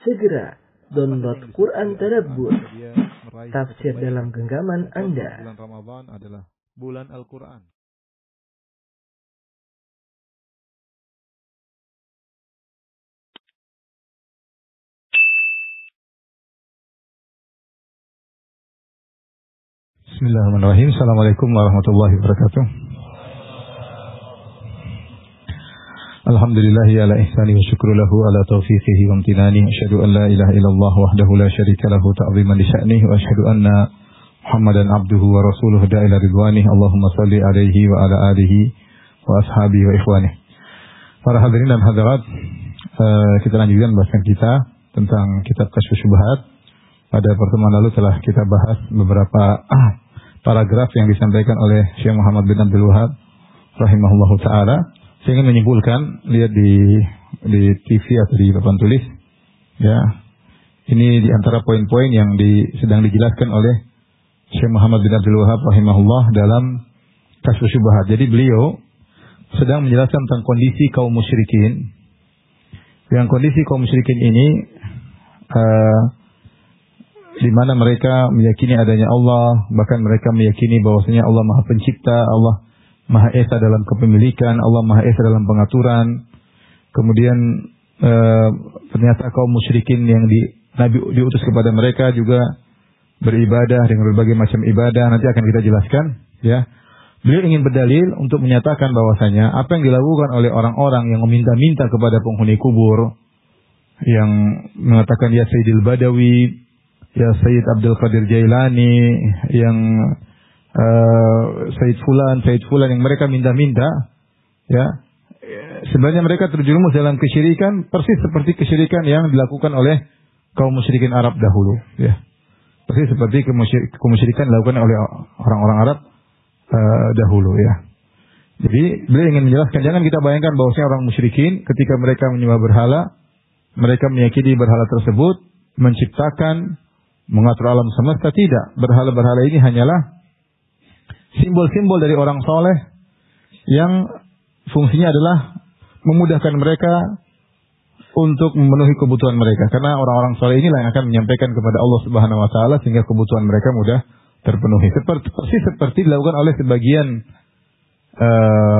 Segera download Quran Tadabbur, tafsir dalam genggaman Anda. Bulan Ramadan adalah bulan Al-Quran. Bismillahirrahmanirrahim. Assalamualaikum warahmatullahi wabarakatuh. Alhamdulillahi ala ihsani wa syukru lahu ala taufiqihi wa amtinani. Asyhadu an la ilaha illallah wahdahu la syarika lahu ta'ziman li sya'nihi wa asyhadu anna Muhammadan abduhu wa rasuluhu da'ila ridwanih. Allahumma salli alaihi wa ala alihi wa ashabihi wa ikhwanih. Para hadirin dan hadirat, kita lanjutkan bahasan kita tentang kitab Kasyfus Syubhat. Pada pertemuan lalu telah kita bahas beberapa paragraf yang disampaikan oleh Syekh Muhammad bin Abdul Wahab rahimahullahu taala. Saya ingin menyimpulkan, lihat di TV atau di papan tulis, ya. Ini di antara poin-poin yang sedang dijelaskan oleh Syekh Muhammad bin Abdul Wahab rahimahullah dalam Kasyfus Syubhat. Jadi beliau sedang menjelaskan tentang kondisi kaum musyrikin. Yang kondisi kaum musyrikin ini di mana mereka meyakini adanya Allah, bahkan mereka meyakini bahwasanya Allah Maha Pencipta, Allah Maha Esa dalam kepemilikan, Allah Maha Esa dalam pengaturan. Kemudian ternyata kaum musyrikin yang Nabi diutus kepada mereka juga beribadah dengan berbagai macam ibadah. Nanti akan kita jelaskan, ya. Beliau ingin berdalil untuk menyatakan bahwasanya apa yang dilakukan oleh orang-orang yang meminta-minta kepada penghuni kubur, yang mengatakan ya Sayyidil Badawi, ya Sayyid Abdul Qadir Jailani, yang Sayyid Fulan yang mereka minta-minta, ya, sebenarnya mereka terjerumus dalam kesyirikan persis seperti kesyirikan yang dilakukan oleh kaum musyrikin Arab dahulu, ya. Persis seperti kemusyrikan dilakukan oleh orang-orang Arab dahulu, ya. Jadi beliau ingin menjelaskan, jangan kita bayangkan bahwasanya orang musyrikin ketika mereka menyembah berhala, mereka meyakini berhala tersebut menciptakan, mengatur alam semesta. Tidak. Berhala-berhala ini hanyalah simbol-simbol dari orang soleh yang fungsinya adalah memudahkan mereka untuk memenuhi kebutuhan mereka. Karena orang-orang soleh inilah yang akan menyampaikan kepada Allah Subhanahu Wa Taala sehingga kebutuhan mereka mudah terpenuhi. Seperti dilakukan oleh sebagian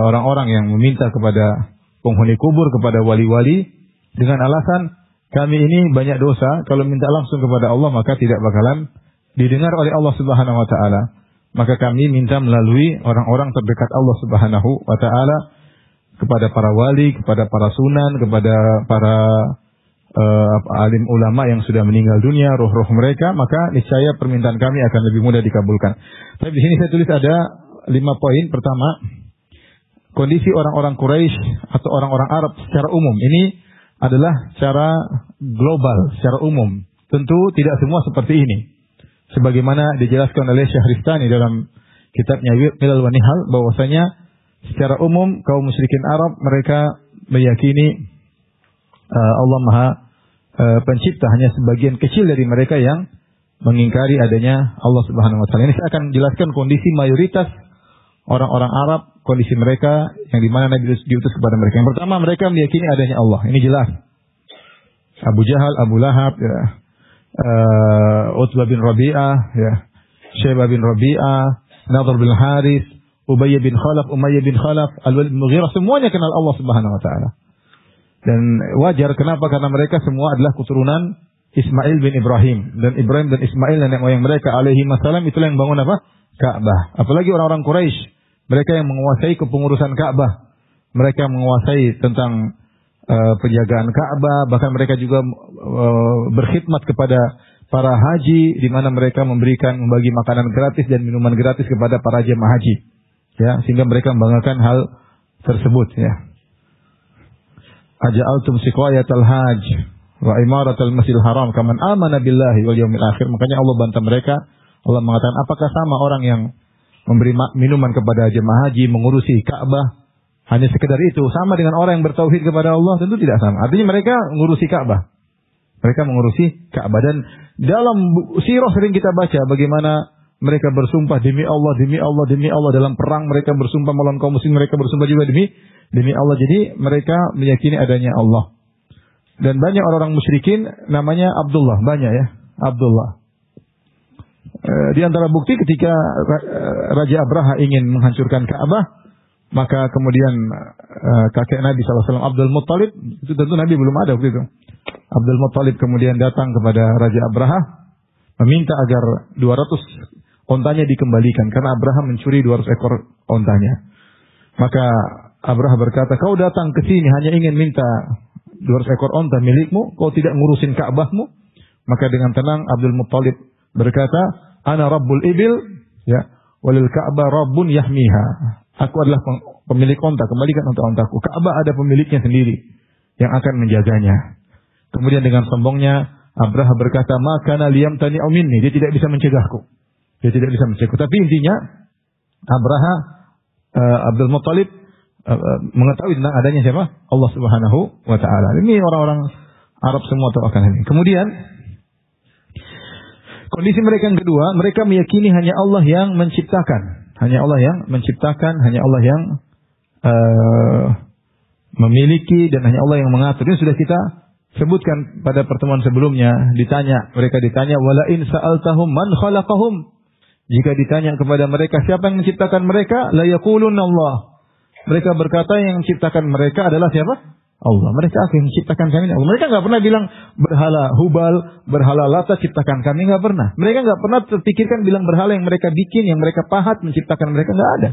orang-orang yang meminta kepada penghuni kubur, kepada wali-wali dengan alasan kami ini banyak dosa. Kalau minta langsung kepada Allah maka tidak bakalan didengar oleh Allah Subhanahu Wa Taala. Maka kami minta melalui orang-orang terdekat Allah Subhanahu Wa Taala, kepada para wali, kepada para sunan, kepada para alim ulama yang sudah meninggal dunia, roh-roh mereka, maka niscaya permintaan kami akan lebih mudah dikabulkan. Tapi di sini saya tulis ada 5 poin. Pertama, kondisi orang-orang Quraisy atau orang-orang Arab secara umum. Ini adalah secara global, secara umum. Tentu tidak semua seperti ini. Sebagaimana dijelaskan oleh Syahristani dalam kitabnya Milal wa Nihal, bahwasanya secara umum kaum musyrikin Arab mereka meyakini Allah Maha Pencipta. Hanya sebagian kecil dari mereka yang mengingkari adanya Allah Subhanahu Wa Taala. Ini saya akan jelaskan kondisi mayoritas orang-orang Arab, kondisi mereka yang dimana Nabi diutus kepada mereka. Yang pertama, mereka meyakini adanya Allah. Ini jelas. Abu Jahal, Abu Lahab, ya. Utbah bin Rabi'ah, ya, Syaibah bin Rabi'ah, Nadhr bin Haris, Ubayyah bin Khalaf, Umayyah bin Khalaf, Al-Walid bin Mughirah, semuanya kenal Allah Subhanahu Wa Taala. Dan wajar, kenapa? Karena mereka semua adalah keturunan Ismail bin Ibrahim, dan Ibrahim dan Ismail nenek moyang mereka alaihi wasallam itulah yang bangun apa? Ka'bah. Apalagi orang-orang Quraisy, mereka yang menguasai kepengurusan Ka'bah, mereka menguasai tentang penjagaan Ka'bah, bahkan mereka juga berkhidmat kepada para haji, di mana mereka membagi makanan gratis dan minuman gratis kepada para jemaah haji, ya, sehingga mereka membanggakan hal tersebut, ya. Aja'altum siqayatal hajj wa imaratal masjidil haram kaman amana billahi wal yaumil akhir. Makanya Allah bantah mereka. Allah mengatakan, apakah sama orang yang memberi minuman kepada jemaah haji, mengurusi Ka'bah, hanya sekedar itu, sama dengan orang yang bertauhid kepada Allah? Tentu tidak sama. Artinya mereka mengurusi Ka'bah. Mereka mengurusi Ka'bah. Dan dalam sirah sering kita baca bagaimana mereka bersumpah demi Allah, demi Allah, demi Allah. Dalam perang mereka bersumpah melawan kaum muslim, mereka bersumpah juga demi Allah. Jadi mereka meyakini adanya Allah. Dan banyak orang-orang musyrikin namanya Abdullah, banyak ya, Abdullah. Di antara bukti ketika Raja Abraha ingin menghancurkan Ka'bah, maka kemudian kakek Nabi SAW, Abdul Muttalib, itu tentu Nabi belum ada waktu itu. Abdul Muttalib kemudian datang kepada Raja Abraha, meminta agar 200 ontanya dikembalikan, karena Abraha mencuri 200 ekor ontanya. Maka Abraha berkata, kau datang ke sini hanya ingin minta 200 ekor onta milikmu, kau tidak ngurusin Ka'bahmu. Maka dengan tenang Abdul Muttalib berkata, ana rabbul ibil, ya, walil Ka'bah rabbun yahmiha. Aku adalah pemilik onta, kembalikan onta-ontaku. Ka'bah ada pemiliknya sendiri yang akan menjaganya. Kemudian dengan sombongnya Abraha berkata, makana liyam tani minni, dia tidak bisa mencegahku. Dia tidak bisa mencegahku. Tapi intinya Abraha, Abdul Muttalib mengetahui tentang adanya siapa? Allah Subhanahu wa taala. Ini orang-orang Arab semua tahu akan ini. Kemudian kondisi mereka yang kedua, mereka meyakini hanya Allah yang menciptakan. Hanya Allah yang menciptakan, hanya Allah yang memiliki, dan hanya Allah yang mengatur. Ini sudah kita sebutkan pada pertemuan sebelumnya. Mereka ditanya, wala in sa'altahum man khalaqahum. Jika ditanya kepada mereka siapa yang menciptakan mereka, la yaqulunna Allah. Mereka berkata yang menciptakan mereka adalah siapa? Allah. Mereka akan menciptakan kami. Allah. Mereka nggak pernah bilang berhala Hubal, berhala Lata ciptakan kami, nggak pernah. Mereka nggak pernah terpikirkan bilang berhala yang mereka bikin, yang mereka pahat menciptakan mereka, nggak ada.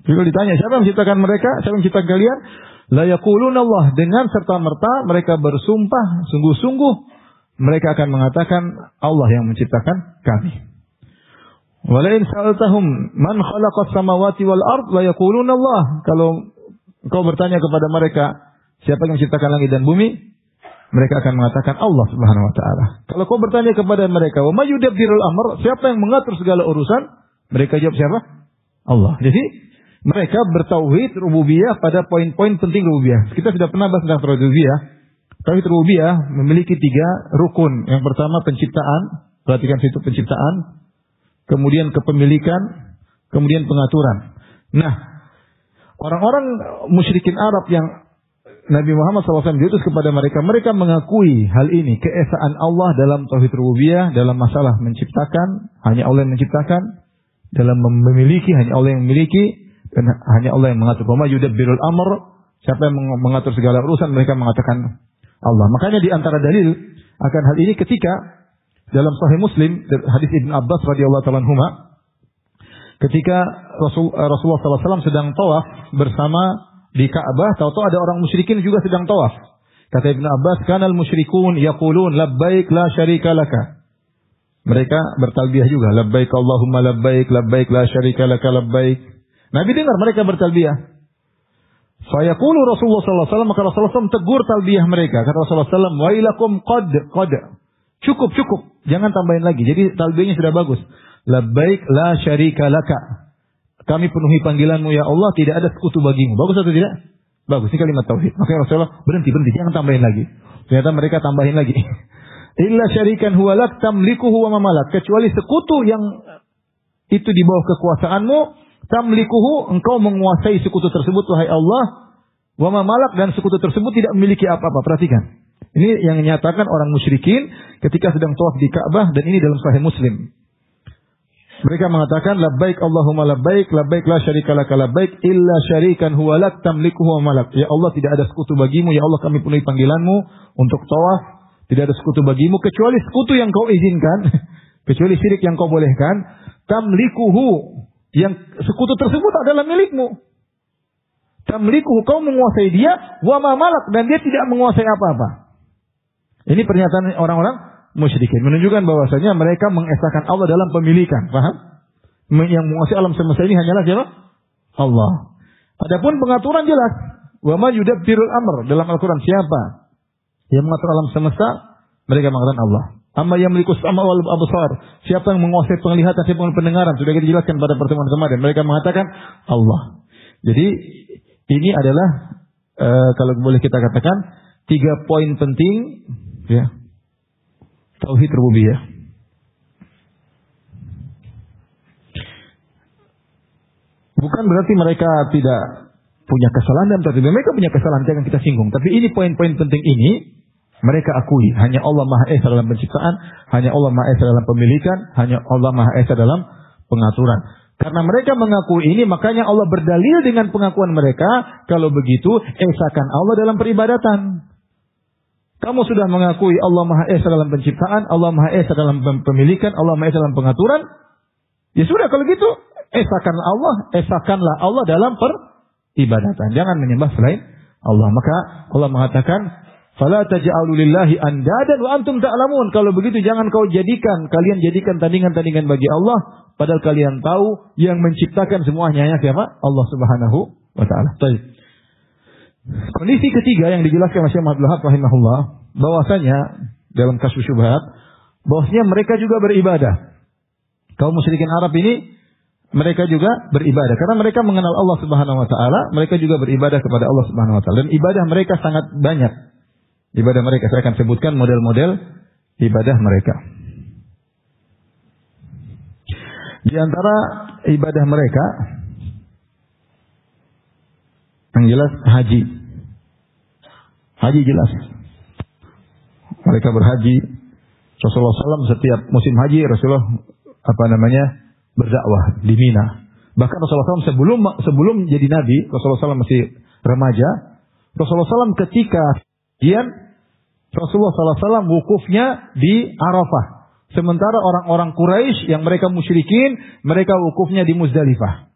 Jika ditanya siapa yang menciptakan mereka, siapa yang menciptakan kalian, la yaquluna Allah. Dengan serta merta mereka bersumpah sungguh-sungguh, mereka akan mengatakan Allah yang menciptakan kami. Wala in sa'altahum man khalaqas samawati wal ard la yaquluna Allah. Kalau kau bertanya kepada mereka siapa yang menciptakan langit dan bumi, mereka akan mengatakan Allah Subhanahu wa taala. Kalau kau bertanya kepada mereka, wa may yudabbirul amr, siapa yang mengatur segala urusan? Mereka jawab siapa? Allah. Jadi mereka bertauhid rububiyah pada poin-poin penting rububiyah. Kita sudah pernah bahas tentang rububiyah. Tauhid rububiyah memiliki 3 rukun. Yang pertama penciptaan, perhatikan situ penciptaan, kemudian kepemilikan, kemudian pengaturan. Nah, orang-orang musyrikin Arab yang Nabi Muhammad SAW diutus kepada mereka, mereka mengakui hal ini, keesaan Allah dalam tauhid rububiyah, dalam masalah menciptakan, hanya Allah yang menciptakan, dalam memiliki, hanya Allah yang memiliki, dan hanya Allah yang mengatur. Wa yudabbirul amr, siapa yang mengatur segala urusan, mereka mengatakan Allah. Makanya di antara dalil akan hal ini ketika dalam Sahih Muslim, hadis Ibn Abbas radhiyallahu ta'ala anhuma, ketika Rasulullah SAW sedang tawaf bersama di Ka'bah, tahu-tahu ada orang musyrikin juga sedang tawaf. Kata Ibn Abbas, kanal musyrikun yaqulun labbaik la syarika laka. Mereka bertalbiyah juga, labbaik Allahumma labbaik, labbaik la syarika laka labbaik. Nabi dengar mereka bertalbiyah. Fayaqulu Rasulullah SAW, maka Rasulullah SAW tegur talbiyah mereka. Kata Rasulullah SAW, wailakum qad. Cukup. Jangan tambahin lagi. Jadi talbiyahnya sudah bagus. Labbaik la syarika laka. Kami penuhi panggilanmu ya Allah, tidak ada sekutu bagimu. Bagus atau tidak? Bagus. Ini kalimat tauhid. Makanya Rasulullah berhenti. Jangan tambahin lagi. Ternyata mereka tambahin lagi. Illa syarikan huwa lak tamlikuhu wa mamalak. Kecuali sekutu yang itu di bawah kekuasaanmu, tamlikuhu, engkau menguasai sekutu tersebut wahai Allah, wa mamalak, dan sekutu tersebut tidak memiliki apa-apa. Perhatikan. Ini yang menyatakan orang musyrikin ketika sedang tawaf di Ka'bah, dan ini dalam Sahih Muslim. Mereka mengatakan labbaik Allahumma labbaik, labbaik la syarika laka labbaik, illa syarikan huwa lak tamlikuhu wa malak. Ya Allah, tidak ada sekutu bagimu, ya Allah kami penuhi panggilanmu untuk tawaf, tidak ada sekutu bagimu kecuali sekutu yang kau izinkan, kecuali syirik yang kau bolehkan, tamlikuhu, yang sekutu tersebut adalah milikmu. Tamlikuhu, kau menguasai dia, wa ma malak, dan dia tidak menguasai apa-apa. Ini pernyataan orang-orang musyrikin, menunjukkan bahwasanya mereka mengesahkan Allah dalam pemilikan. Paham? Yang menguasai alam semesta ini hanyalah siapa? Allah. Adapun pengaturan jelas. Wa ma yudabbirul amr, dalam Al-Quran siapa yang mengatur alam semesta? Mereka mengatakan Allah. Amma yamliku as-sam'a wal absar, siapa yang menguasai penglihatan, siapa yang pendengaran? Sudah kita jelaskan pada pertemuan kemarin. Mereka mengatakan Allah. Jadi ini adalah kalau boleh kita katakan 3 poin penting, ya, tauhid rububiyah. Bukan berarti mereka tidak punya kesalahan dalam tauhid. Mereka punya kesalahan, jangan kita singgung. Tapi ini poin-poin penting ini mereka akui. Hanya Allah Maha Esa dalam penciptaan, hanya Allah Maha Esa dalam pemilikan, hanya Allah Maha Esa dalam pengaturan. Karena mereka mengakui ini, makanya Allah berdalil dengan pengakuan mereka. Kalau begitu, esakan Allah dalam peribadatan. Kamu sudah mengakui Allah Maha Esa dalam penciptaan, Allah Maha Esa dalam pemilikan, Allah Maha Esa dalam pengaturan. Ya sudah, kalau gitu, esakanlah Allah dalam peribadatan. Jangan menyembah selain Allah. Maka Allah mengatakan, "Fala taj'alu lillahi andadan wa antum ta'lamun." Kalau begitu jangan kalian jadikan tandingan-tandingan bagi Allah, padahal kalian tahu yang menciptakan semuanya hanya siapa? Allah Subhanahu wa taala. Baik. Kondisi ketiga yang dijelaskan oleh Syekh Abdul Wahab rahimahullah, bahwasanya dalam kasus syubhat, bahwasanya mereka juga beribadah. Kaum musyrikin Arab ini mereka juga beribadah karena mereka mengenal Allah Subhanahu wa taala, mereka juga beribadah kepada Allah Subhanahu wa taala dan ibadah mereka sangat banyak. Ibadah mereka, saya akan sebutkan model-model ibadah mereka. Di antara ibadah mereka yang jelas haji. Haji jelas. Mereka berhaji. Rasulullah SAW setiap musim haji Rasulullah berdakwah di Mina. Bahkan Rasulullah SAW sebelum jadi nabi, Rasulullah SAW masih remaja. Rasulullah SAW ketika Rasulullah SAW wukufnya di Arafah. Sementara orang-orang Quraisy yang mereka musyrikin, mereka wukufnya di Muzdalifah.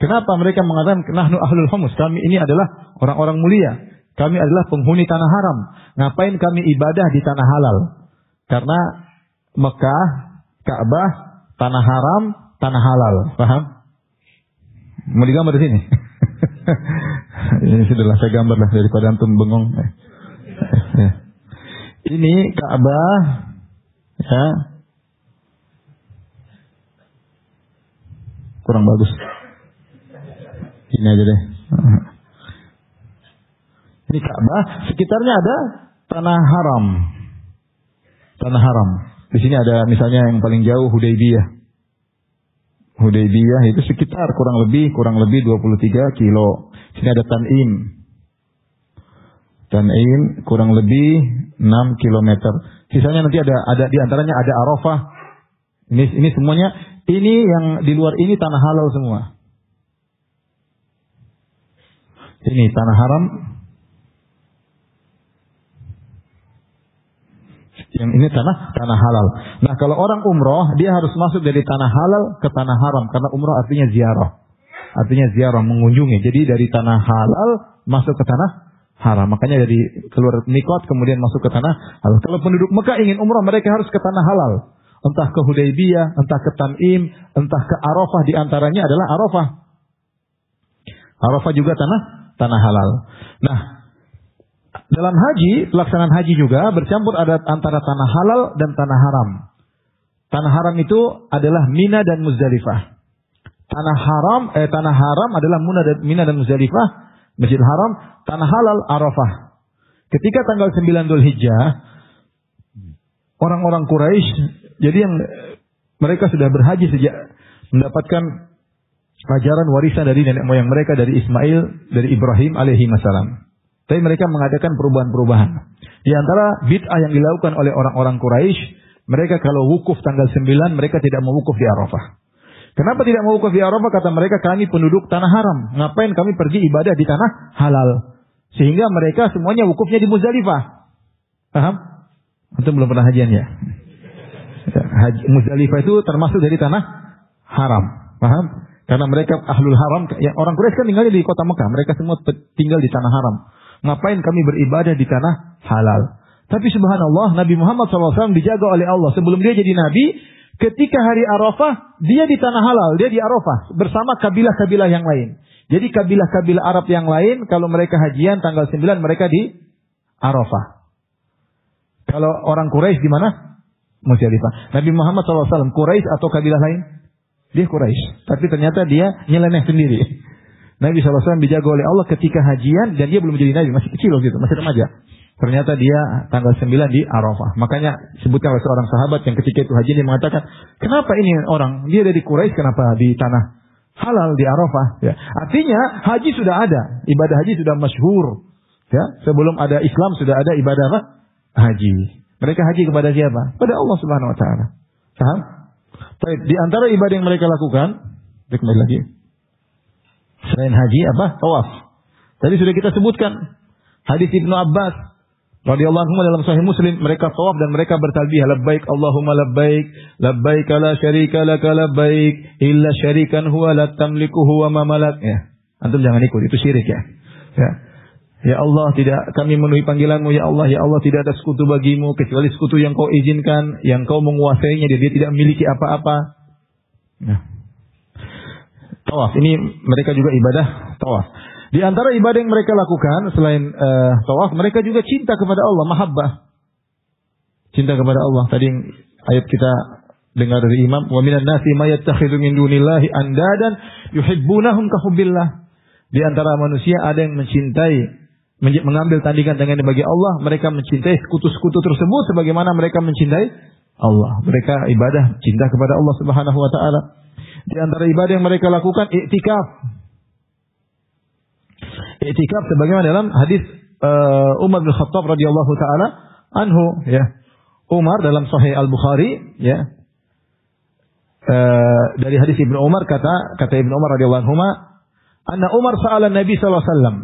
Kenapa mereka mengatakan nahnu ahlul humus? Kami ini adalah orang-orang mulia. Kami adalah penghuni tanah haram. Ngapain kami ibadah di tanah halal? Karena Mekah, Ka'bah, tanah haram, tanah halal. Paham? Mau digambar di sini? Ini sudahlah saya gambar lah daripada antum bengong. Ini Ka'bah, ya. Kurang bagus. Ini aja deh. Ini Ka'bah, sekitarnya ada tanah haram. Tanah haram. Di sini ada misalnya yang paling jauh Hudaybiyah. Hudaybiyah itu sekitar kurang lebih 23 kilo. Sini ada Tan'im. Tan'im kurang lebih 6 kilometer. Sisanya nanti ada di antaranya ada Arafah. Ini semuanya, ini yang di luar ini tanah halal semua. Ini tanah haram. Yang ini tanah halal. Nah, kalau orang umroh, dia harus masuk dari tanah halal ke tanah haram. Karena umroh artinya ziarah. Artinya ziarah, mengunjungi. Jadi dari tanah halal masuk ke tanah haram. Makanya dari keluar mikot kemudian masuk ke tanah halal. Kalau penduduk Mekah ingin umroh, mereka harus ke tanah halal. Entah ke Hudaybiyah, entah ke Tan'im, entah ke Arafah. Di antaranya adalah Arafah. Arafah juga tanah halal. Nah, dalam haji, pelaksanaan haji juga bercampur ada antara tanah halal dan tanah haram. Tanah haram itu adalah Mina dan Muzdalifah. Tanah haram adalah Mina dan Muzdalifah, Masjidil Haram. Tanah halal Arafah. Ketika tanggal 9 Dzulhijjah, orang-orang Quraisy, jadi yang mereka sudah berhaji sejak mendapatkan ajaran warisan dari nenek moyang mereka, dari Ismail, dari Ibrahim alaihi salam. Tapi mereka mengadakan perubahan-perubahan. Di antara bid'ah yang dilakukan oleh orang-orang Quraisy, mereka kalau wukuf tanggal 9, mereka tidak mau wukuf di Arafah. Kenapa tidak mau wukuf di Arafah? Kata mereka, kami penduduk tanah haram. Ngapain kami pergi ibadah di tanah halal? Sehingga mereka semuanya wukufnya di Muzdalifah. Paham? Antum belum pernah hajian ya? Muzdalifah itu termasuk dari tanah haram. Paham? Karena mereka ahlul haram. Ya, orang Quraisy kan tinggalnya di kota Mekah. Mereka semua tinggal di tanah haram. Ngapain kami beribadah di tanah halal? Tapi subhanallah, Nabi Muhammad SAW dijaga oleh Allah. Sebelum dia jadi Nabi, ketika hari Arafah, dia di tanah halal. Dia di Arafah bersama kabilah-kabilah yang lain. Jadi kabilah-kabilah Arab yang lain, kalau mereka hajian tanggal 9, mereka di Arafah. Kalau orang Quraisy di mana? Muzdalifah. Nabi Muhammad SAW, Quraisy atau kabilah lain? Dia Quraisy. Tapi ternyata dia nyeleneh sendiri. Nabi SAW dijaga oleh Allah ketika hajian, dan dia belum jadi Nabi, masih kecil gitu, masih remaja. Ternyata dia tanggal 9 di Arafah. Makanya sebutkan oleh seorang sahabat yang ketika itu haji, dia mengatakan, kenapa ini orang, dia dari Quraisy, kenapa di tanah halal di Arafah. Ya. Artinya haji sudah ada, ibadah haji sudah masyhur. Ya, sebelum ada Islam sudah ada ibadah apa? Haji. Mereka haji kepada siapa? Pada Allah Subhanahu Wa Taala. Paham? Baik, di antara ibadah yang mereka lakukan, kembali lagi. Selain haji apa? Tawaf. Tadi sudah kita sebutkan hadis Ibnu Abbas radhiyallahu anhu dalam Sahih Muslim, mereka tawaf dan mereka bertalbiyah, labbaik Allahumma labbaik, labbaik la syarika laka labbaik, illa syarikan huwa la tamliku huwa ma malak. Ya. Antum jangan ikut, itu syirik ya. Ya. Ya Allah, tidak kami memenuhi panggilanmu ya Allah tidak ada sekutu bagimu kecuali sekutu yang kau izinkan, yang kau menguasainya, dia tidak memiliki apa-apa. Ya. Tawaf ini mereka juga ibadah tawaf. Di antara ibadah yang mereka lakukan selain tawaf, mereka juga cinta kepada Allah, mahabbah. Cinta kepada Allah. Tadi ayat kita dengar dari Imam, wa minan nasi may yattakhidhu min dunillahi andadan yuhibbunahum ka hubbillah. Di antara manusia ada yang mencintai, mengambil tandingan dengan bagi Allah, mereka mencintai sekutu-sekutu tersebut sebagaimana mereka mencintai Allah. Mereka ibadah cinta kepada Allah Subhanahu wa taala. Di antara ibadah yang mereka lakukan i'tikaf. I'tikaf sebagaimana dalam hadis Umar bin Khattab radhiyallahu taala anhu, ya. Umar dalam Sahih Al-Bukhari, ya. Dari hadis Ibnu Umar kata Ibnu Umar radhiyallahu anhu, anna Umar sa'ala Nabi sallallahu alaihi wasallam.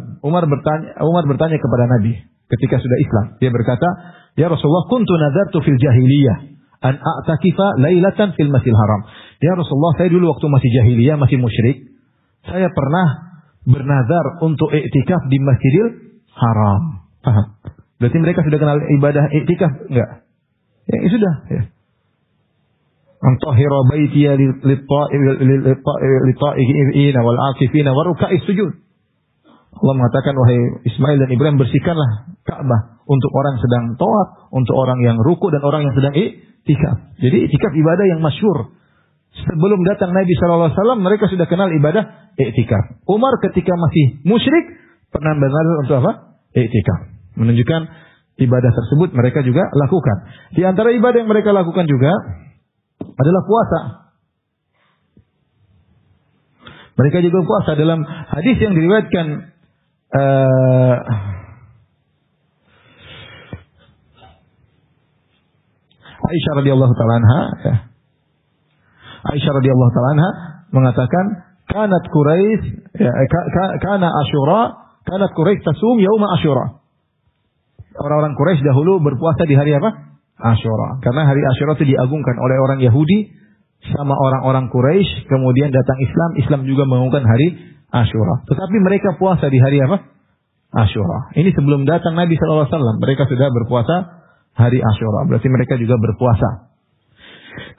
Umar bertanya kepada Nabi ketika sudah Islam. Dia berkata, "Ya Rasulullah, kuntu nadartu fil jahiliyah an a'takifa lailatan fil Masjidil Haram." Ya Rasulullah, saya dulu waktu masih jahiliyah, masih musyrik, saya pernah bernazar untuk i'tikaf di Masjidil Haram. Paham? Berarti mereka sudah kenal ibadah i'tikaf enggak? Ya, sudah, ya. Antahira baitiya lit-ta'ifina wal 'akifina wa ruk'is sujud. Allah mengatakan, wahai Ismail dan Ibrahim, bersihkanlah Ka'bah untuk orang sedang tawaf, untuk orang yang ruku dan orang yang sedang i'tikaf. Jadi i'tikaf ibadah yang masyhur. Sebelum datang Nabi sallallahu alaihi wasallam, mereka sudah kenal ibadah i'tikaf. Umar ketika masih musyrik pernah bernazar untuk apa? I'tikaf. Menunjukkan ibadah tersebut mereka juga lakukan. Di antara ibadah yang mereka lakukan juga adalah puasa. Mereka juga puasa. Dalam hadis yang diriwayatkan Aisyah radhiyallahu taala anha, ya. Aisyah radhiyallahu taala anha mengatakan, kanat Quraisy, ya, kana Asyura, kanat Quraisy tasum yauma Asyura. Orang-orang Quraisy dahulu berpuasa di hari apa? Asyura. Karena hari Asyura itu diagungkan oleh orang Yahudi sama orang-orang Quraisy, kemudian datang Islam, Islam juga mengagungkan hari Asyura. Tetapi mereka puasa di hari apa? Asyura. Ini sebelum datang Nabi sallallahu alaihi wasallam, mereka sudah berpuasa hari Asyura. Berarti mereka juga berpuasa.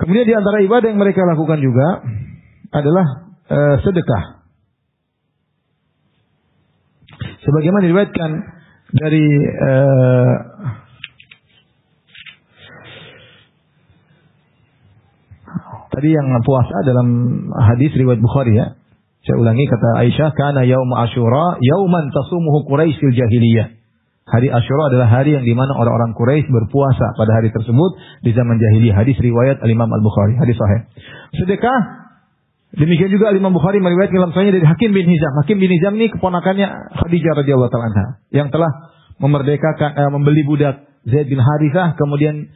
Kemudian di antara ibadah yang mereka lakukan juga adalah sedekah. Sebagaimana diriwayatkan dari tadi yang puasa dalam hadis riwayat Bukhari, ya. Saya ulangi kata Aisyah, kana yaum Asyura yauman tasumuhu Quraisy fil jahiliyah. Hari Asyura adalah hari yang dimana orang-orang Quraisy berpuasa pada hari tersebut di zaman jahiliyah. Hadis riwayat Al-Imam Al-Bukhari, hadis sahih. Sedekah, demikian juga Al-Imam Bukhari meriwayatkan dalam sahihnya dari Hakim bin Hizam. Hakim bin Hizam ini keponakannya Khadijah radhiyallahu taala anha yang telah memerdekakan membeli budak Zaid bin Harithah, kemudian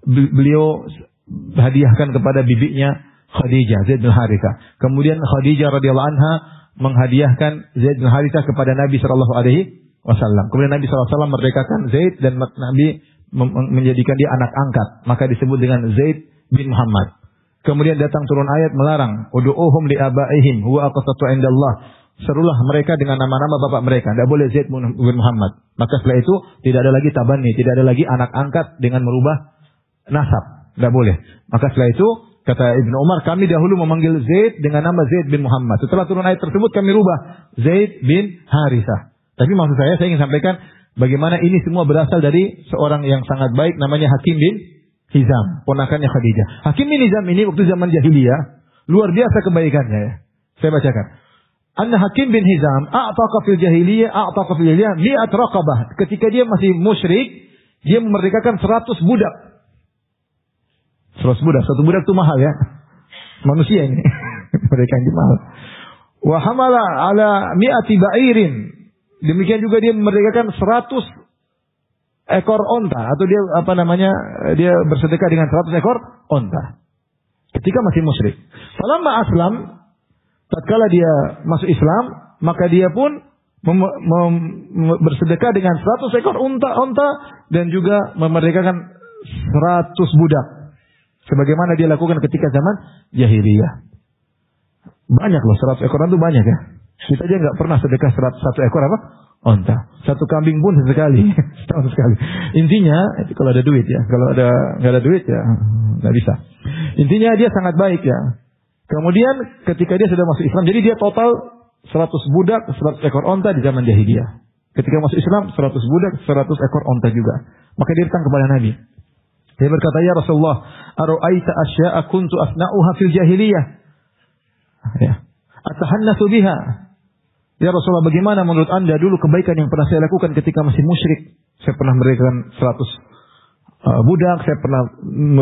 beliau hadiahkan kepada bibinya Khadijah, Zaid bin Harithah. Kemudian Khadijah radhiyallahu anha menghadiahkan Zaid bin Harithah kepada Nabi sallallahu alaihi wasallam. Kemudian Nabi sallallahu alaihi wasallam merdekakan Zaid dan Nabi menjadikan dia anak angkat, maka disebut dengan Zaid bin Muhammad. Kemudian datang turun ayat melarang, ud'uhum li abaihim huwa aqsatu indallah. Serulah mereka dengan nama-nama bapak mereka. Tidak boleh Zaid bin Muhammad. Maka setelah itu tidak ada lagi tabani, tidak ada lagi anak angkat dengan merubah nasab. Tidak boleh. Maka setelah itu kata Ibnu Umar, kami dahulu memanggil Zaid dengan nama Zaid bin Muhammad. Setelah turun ayat tersebut kami rubah Zaid bin Harithah. Tapi maksud saya ingin sampaikan bagaimana ini semua berasal dari seorang yang sangat baik namanya Hakim bin Hizam, ponakannya Khadijah. Hakim bin Hizam ini waktu zaman jahiliyah luar biasa kebaikannya, ya. Saya bacakan. Anna Hakim bin Hizam a'taqa fil jahiliyah mi'at raqabah. Ketika dia masih musyrik, dia memerdekakan 100 budak. 100 budak, satu budak itu mahal, ya. Manusia ini. Mereka yang mahal. Wa hamala ala mi'ati ba'irin. Demikian juga dia memerdekakan 100 ekor onta, atau dia bersedekah dengan 100 ekor onta ketika masih musyrik. Falamma aslam, tatkala dia masuk Islam, maka dia pun bersedekah dengan 100 ekor onta dan juga memerdekakan 100 budak, sebagaimana dia lakukan ketika zaman jahiliyah. Banyak loh, 100 ekor itu banyak ya. Kita aja nggak pernah sedekah 100 ekor apa? Onta. 1 kambing pun sesekali, setahun sekali. Intinya, kalau ada duit ya. Kalau nggak ada duit ya nggak bisa. Intinya dia sangat baik ya. Kemudian ketika dia sudah masuk Islam, jadi dia total 100 budak, 100 ekor onta di zaman jahiliyah. Ketika masuk Islam, 100 budak, 100 ekor onta juga. Maka dia datang kepada Nabi. Dia berkata, ya Rasulullah, aru'aita asya'a kuntu asna'uha fil jahiliyah. Ya. Atahannasu biha. Ya Rasulullah, bagaimana menurut Anda dulu kebaikan yang pernah saya lakukan ketika masih musyrik? Saya pernah memberikan 100 budak, saya pernah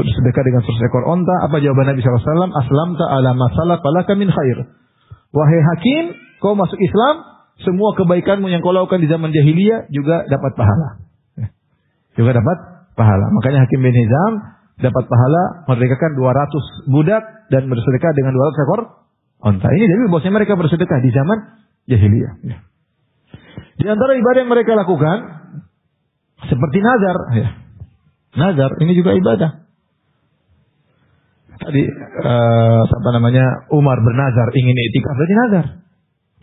sedekah dengan 100 ekor onta. Apa jawaban Nabi SAW? Aslamta ala masalah falaka min khair. Wahai hakim, kau masuk Islam, semua kebaikanmu yang kau lakukan di zaman jahiliyah juga dapat pahala. Juga dapat pahala. Makanya Hakim bin Hizam dapat pahala merdekakan 200 budak dan bersedekah dengan 200 ekor onta. Ini dari bahwasanya mereka bersedekah di zaman jahiliyah. Di antara ibadah yang mereka lakukan seperti nazar. Nazar ini juga ibadah. Tadi Umar bernazar ingin iktikaf, berarti nazar.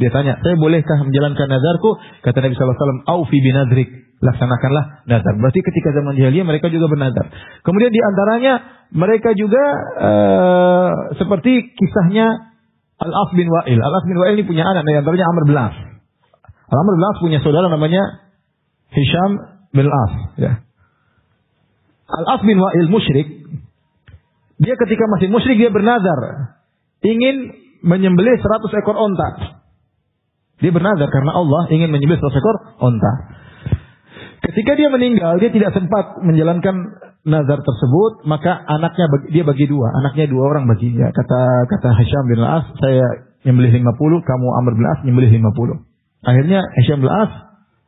Dia tanya, saya bolehkah menjalankan nazarku? Kata Nabi SAW, aufi binadrik, laksanakanlah nazar. Berarti ketika zaman jahiliyah mereka juga bernazar. Kemudian di antaranya mereka juga seperti kisahnya Al-As bin Wa'il. Al-As bin Wa'il ini punya anak, di antaranya Amr bin As. Amr bin As punya saudara namanya Hisham bin As. Ya. Al-As bin Wa'il musyrik. Dia ketika masih musyrik dia bernazar ingin menyembelih 100 ekor onta. Dia bernazar karena Allah ingin menyembelih 100 ekor onta. Ketika dia meninggal, dia tidak sempat menjalankan nazar tersebut, maka anaknya dia bagi dua. Anaknya 2 orang bagi. Ya, kata Hisham bin As, saya nyembelih 50, kamu Amr bin As nyembelih 50. Akhirnya Hisham bin As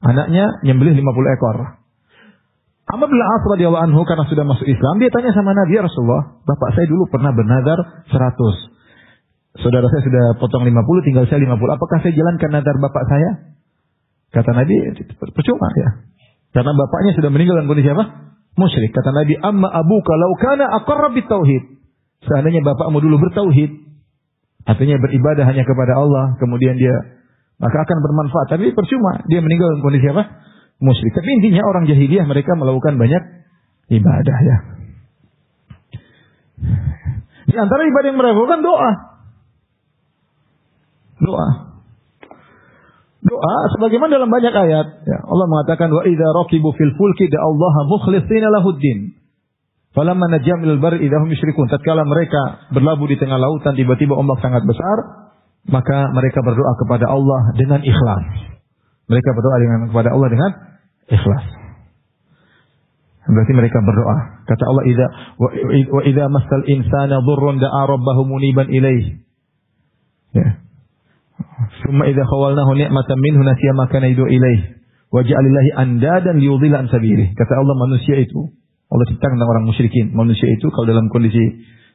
anaknya nyembelih 50 ekor. Amr bin As radhiyallahu anhu karena sudah masuk Islam, dia tanya sama Nabi, ya Rasulullah, bapak saya dulu pernah bernazar 100. Saudara saya sudah potong 50, tinggal saya 50. Apakah saya jalankan nazar bapak saya? Kata Nabi, percuma ya. Karena bapaknya sudah meninggal dalam kondisi apa? Musyrik. Kata Nabi, amma abuka law kana aqarra bitauhid. Seandainya bapakmu dulu bertauhid, artinya beribadah hanya kepada Allah, kemudian dia maka akan bermanfaat. Tapi percuma, dia meninggal dalam kondisi apa? Musyrik. Tapi intinya orang jahiliyah mereka melakukan banyak ibadah ya. Di antara ibadah yang mereka lakukan doa. Doa sebagaimana dalam banyak ayat ya, Allah mengatakan wa idza raqibu fil fulki da'allaha mukhlishina lahuddin falamma najjam ilal barri idza hum yusyrikun. Tatkala mereka berlabuh di tengah lautan tiba-tiba ombak sangat besar, maka mereka berdoa kepada Allah dengan ikhlas. Mereka berdoa kepada Allah dengan ikhlas. Berarti mereka berdoa. Kata Allah wa idza massal insana dhurrun da'a rabbahu muniban ilaihi. Ya. Summa idza khawalnahu ni'matan minhu nasiya ma kana yad'u ilaihi wa ja'ala lillahi andadan liyudhilla an sabilihi. Kata Allah, manusia itu, Allah ceritakan tentang orang musyrikin, manusia itu kalau dalam kondisi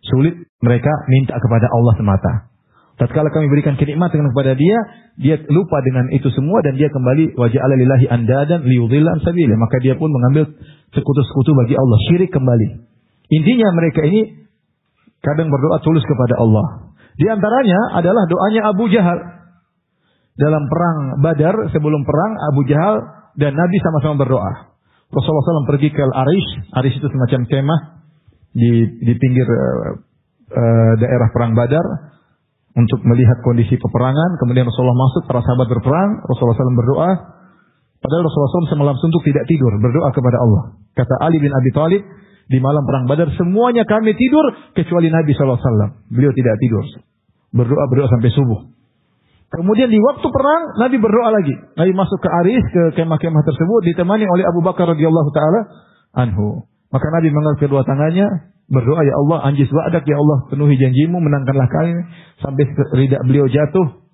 sulit mereka minta kepada Allah semata. Tatkala kami berikan kenikmatan kepada dia lupa dengan itu semua dan dia kembali wa ja'ala lillahi andadan liyudhilla an sabilihi, maka dia pun mengambil sekutu-sekutu bagi Allah, syirik kembali. Intinya mereka ini kadang berdoa tulus kepada Allah. Di antaranya adalah doanya Abu Jahal. Dalam perang Badar, sebelum perang, Abu Jahal dan Nabi sama-sama berdoa. Rasulullah SAW pergi ke Al-Arish. Arish itu semacam kemah di pinggir daerah perang Badar untuk melihat kondisi peperangan. Kemudian Rasulullah masuk, para sahabat berperang. Rasulullah SAW berdoa. Padahal Rasulullah SAW semalam suntuk tidak tidur, berdoa kepada Allah. Kata Ali bin Abi Thalib, di malam perang Badar semuanya kami tidur kecuali Nabi SAW. Beliau tidak tidur. Berdoa sampai subuh. Kemudian di waktu perang Nabi berdoa lagi. Nabi masuk ke Aris, ke kemah-kemah tersebut ditemani oleh Abu Bakar radhiyallahu taala anhu. Maka Nabi mengangkat kedua tangannya berdoa, ya Allah, anjis wa'dak, ya Allah, penuhi janjimu, menangkanlah kami sampai lidah beliau jatuh.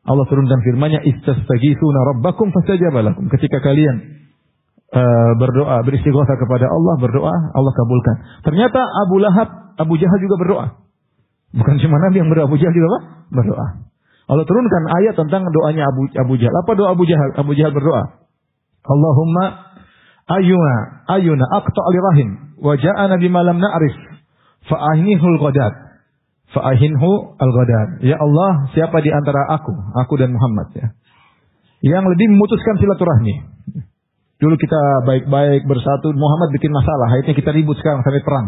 Allah turunkan firman-Nya, "Istastaghitsuna rabbakum fastajaba lakum." Ketika kalian berdoa, beristighatsah kepada Allah, berdoa, Allah kabulkan. Ternyata Abu Jahal juga berdoa. Bukan cuma Nabi yang berdoa, Abu Jahal juga berdoa. Allah turunkan ayat tentang doanya Abu Jahal. Apa doa Abu Jahal? Abu Jahal berdoa, "Allahumma ayuna aqta' li rahim wa ja'ana bima lam na'rif fa'ahinhu al-ghadad." Ya Allah, siapa di antara aku dan Muhammad ya, yang lebih memutuskan silaturahmi. Dulu kita baik-baik bersatu, Muhammad bikin masalah, akhirnya kita ribut sekarang sampai perang.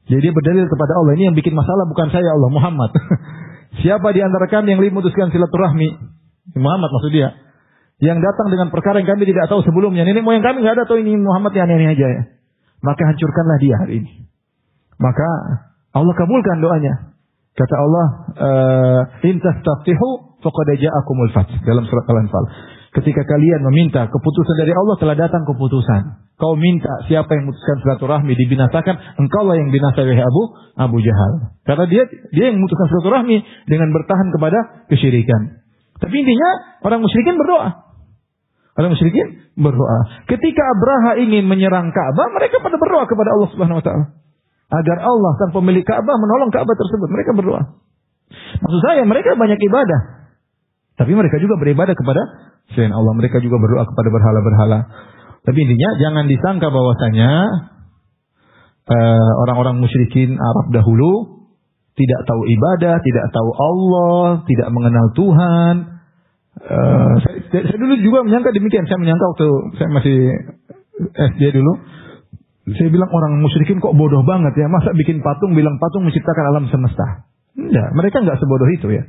Jadi dia berdalil kepada Allah, ini yang bikin masalah bukan saya Allah, Muhammad. Siapa di antara kami yang lebih memutuskan silaturahmi? Muhammad maksud dia. Yang datang dengan perkara yang kami tidak tahu sebelumnya. Nenek moyang kami nggak ada tahu ini Muhammad yang aneh aja ya. Maka hancurkanlah dia hari ini. Maka Allah kabulkan doanya. Kata Allah, "In tastaftihu faqad ja'akumul fath." Dalam surat Al-Anfal. Ketika kalian meminta keputusan dari Allah, telah datang keputusan. Kau minta siapa yang memutuskan silaturahmi dibinasakan, engkaulah yang binasa wahai Abu Jahal. Karena dia yang memutuskan silaturahmi dengan bertahan kepada kesyirikan. Tapi intinya orang musyrikin berdoa. Ketika Abraha ingin menyerang Ka'bah, mereka pada berdoa kepada Allah Subhanahu wa taala. Agar Allah sang pemilik Ka'bah menolong Ka'bah tersebut. Mereka berdoa. Maksud saya mereka banyak ibadah. Tapi mereka juga beribadah kepada selain Allah. Mereka juga berdoa kepada berhala-berhala. Tapi intinya jangan disangka bahwasanya orang-orang musyrikin Arab dahulu tidak tahu ibadah, tidak tahu Allah, tidak mengenal Tuhan. Saya dulu juga menyangka demikian. Saya menyangka waktu saya masih SD dulu. Saya bilang orang musyrikin kok bodoh banget ya. Masa bikin patung, bilang patung menciptakan alam semesta. Enggak, mereka enggak sebodoh itu ya.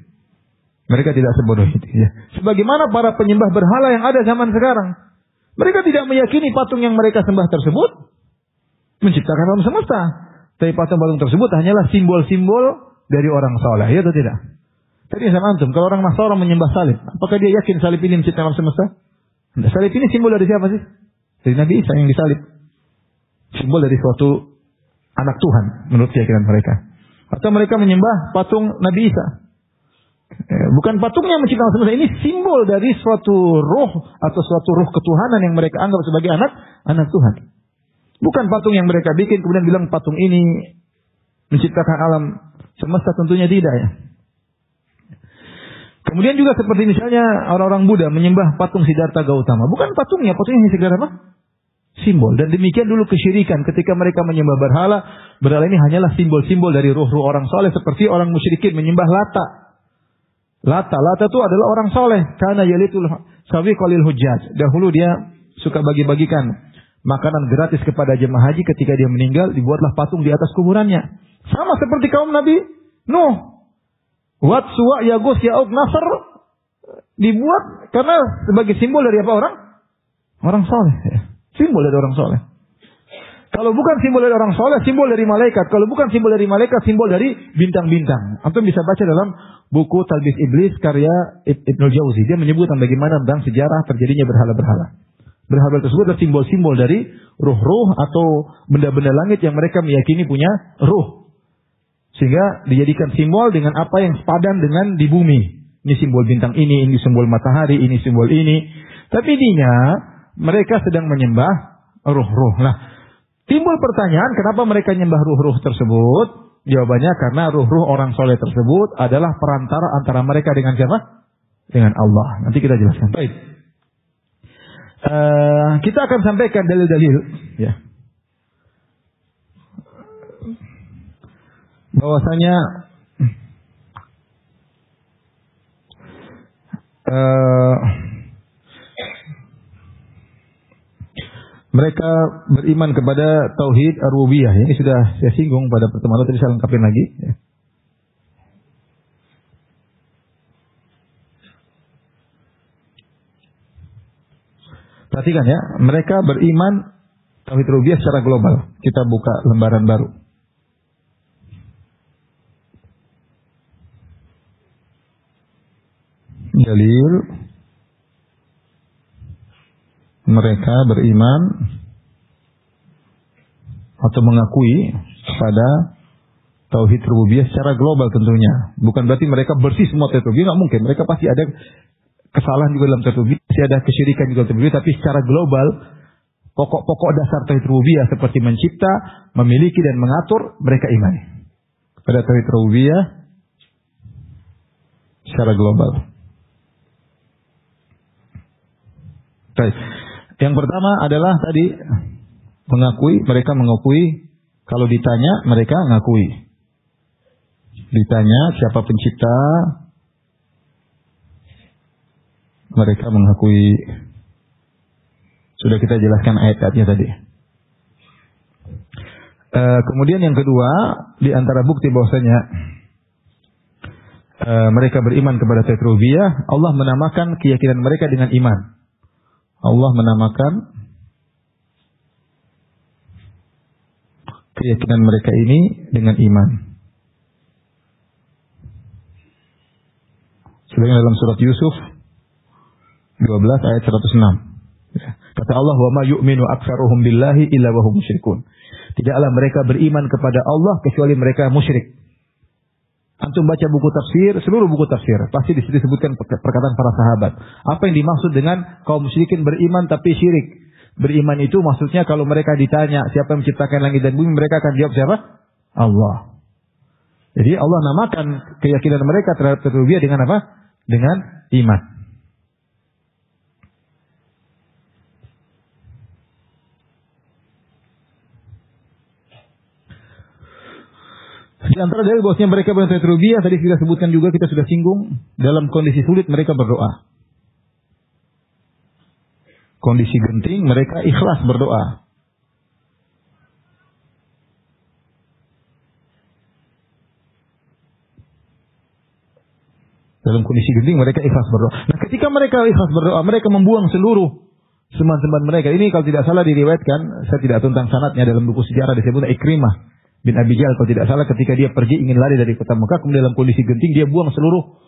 Mereka tidak sebodoh itu ya. Sebagaimana para penyembah berhala yang ada zaman sekarang. Mereka tidak meyakini patung yang mereka sembah tersebut menciptakan alam semesta. Tapi patung-patung tersebut hanyalah simbol-simbol dari orang saleh, ya atau tidak? Tadi sama antum, kalau orang Nasrani menyembah salib, apakah dia yakin salib ini menciptakan alam semesta? Nah, salib ini simbol dari siapa sih? Dari Nabi Isa yang disalib. Simbol dari suatu anak Tuhan menurut keyakinan mereka. Atau mereka menyembah patung Nabi Isa. Bukan patungnya menciptakan semesta, ini simbol dari suatu roh atau suatu roh ketuhanan yang mereka anggap sebagai anak Tuhan. Bukan patung yang mereka bikin kemudian bilang patung ini menciptakan alam semesta, tentunya tidak ya. Kemudian juga seperti misalnya orang-orang Buddha menyembah patung Siddhartha Gautama. Bukan patungnya hanya sekedar apa? Simbol. Dan demikian dulu kesyirikan ketika mereka menyembah berhala. Berhala ini hanyalah simbol-simbol dari ruh-ruh orang soleh seperti orang musyrikin menyembah Lata itu adalah orang soleh. Karena yalitul sawiqalil hujjaj. Dahulu dia suka bagi-bagikan makanan gratis kepada jemaah haji. Ketika dia meninggal, dibuatlah patung di atas kuburannya. Sama seperti kaum Nabi Nuh. Wat, Suwa, Yagus, Ya'uq, Nasr. Dibuat karena sebagai simbol dari apa orang? Orang soleh. Ya. Simbol dari orang soleh. Kalau bukan simbol dari orang soleh, simbol dari malaikat. Kalau bukan simbol dari malaikat, simbol dari bintang-bintang. Antum bisa baca dalam buku Talbis Iblis karya Ibnul Jauzi. Dia menyebutkan bagaimana tentang sejarah terjadinya berhala-berhala. Berhala tersebut adalah simbol-simbol dari ruh-ruh atau benda-benda langit yang mereka meyakini punya ruh. Sehingga dijadikan simbol dengan apa yang sepadan dengan di bumi. Ini simbol bintang ini simbol matahari, ini simbol ini. Tapi intinya mereka sedang menyembah ruh-ruh. Nah, timbul pertanyaan kenapa mereka menyembah ruh-ruh tersebut? Jawabannya karena ruh-ruh orang soleh tersebut adalah perantara antara mereka dengan siapa? Dengan Allah. Nanti kita jelaskan. Baik. Kita akan sampaikan dalil-dalil ya. Bahwasanya mereka beriman kepada tauhid ar-rububiyah. Ini sudah saya singgung pada pertemuan tadi, saya lengkapin lagi ya. Perhatikan ya, mereka beriman tauhid rububiyah secara global. Kita buka lembaran baru. Dalil mereka beriman atau mengakui pada tauhid rububiyah secara global tentunya. Bukan berarti mereka bersih semua tauhid rububiyah, enggak mungkin. Mereka pasti ada kesalahan juga dalam tauhid rububiyah, pasti ada kesyirikan juga dalam tauhid rububiyah, tapi secara global pokok-pokok dasar tauhid rububiyah seperti mencipta, memiliki dan mengatur, mereka imani pada tauhid rububiyah secara global. Baik. Yang pertama adalah tadi mereka mengakui kalau ditanya mereka mengakui. Ditanya siapa pencipta, mereka mengakui. Sudah kita jelaskan ayat-ayatnya tadi. Kemudian yang kedua, di antara bukti bahwasanya mereka beriman kepada tauhid rububiyah, Allah menamakan keyakinan mereka dengan iman. Allah menamakan keyakinan mereka ini dengan iman. Sebagaimana dalam surat Yusuf 12 ayat 106. Kata Allah, "Wa ma yu'minu aktsaruhum billahi illa wa hum musyrikun." Tidaklah mereka beriman kepada Allah kecuali mereka musyrik. Antum baca buku tafsir, seluruh buku tafsir, pasti di situ disebutkan perkataan para sahabat. Apa yang dimaksud dengan kaum musyrikin beriman tapi syirik? Beriman itu maksudnya kalau mereka ditanya siapa yang menciptakan langit dan bumi, mereka akan jawab siapa? Allah. Jadi Allah namakan keyakinan mereka terhadap rububiyah dengan apa? Dengan iman. Di antara dalil bahwasanya mereka bertauhid rububiyah tadi kita sebutkan juga, kita sudah singgung, dalam kondisi sulit mereka berdoa. Kondisi genting mereka ikhlas berdoa. Dalam kondisi genting mereka ikhlas berdoa. Nah, ketika mereka ikhlas berdoa, mereka membuang seluruh sembahan-sembahan mereka. Ini kalau tidak salah diriwayatkan, saya tidak tentang sanadnya, dalam buku sejarah disebut Ikrimah bin Abi Jahal kalau tidak salah, ketika dia pergi ingin lari dari kota Mekah, kemudian dalam kondisi genting dia buang seluruh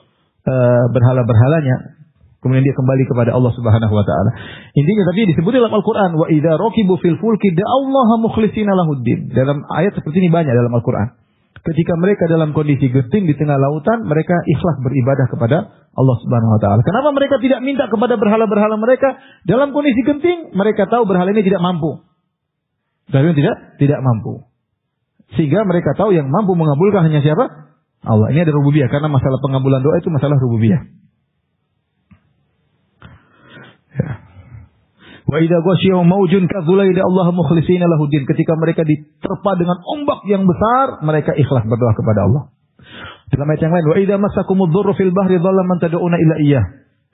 berhala-berhalanya, kemudian dia kembali kepada Allah Subhanahu wa taala. Intinya tadi disebut dalam Al-Qur'an, wa idza raqibu fil fulki da'allaha mukhlishina lahuddin. Dalam ayat seperti ini banyak dalam Al-Qur'an. Ketika mereka dalam kondisi genting di tengah lautan, mereka ikhlas beribadah kepada Allah Subhanahu wa taala. Kenapa mereka tidak minta kepada berhala-berhala mereka? Dalam kondisi genting mereka tahu berhala ini tidak mampu. Berhala tidak mampu. Sehingga mereka tahu yang mampu mengabulkan hanya siapa? Allah. Ini ada rububiyah, karena masalah pengabulan doa itu masalah rububiyah. Ya. Wa idza ghasyiyahum maujun kadzulaida Allah mukhlishina lahuddin. Ketika mereka diterpa dengan ombak yang besar, mereka ikhlas berdoa kepada Allah. Dalam ayat yang lain, wa idza massakumud dzurru fil bahri dhalla man tad'una illa iyyah.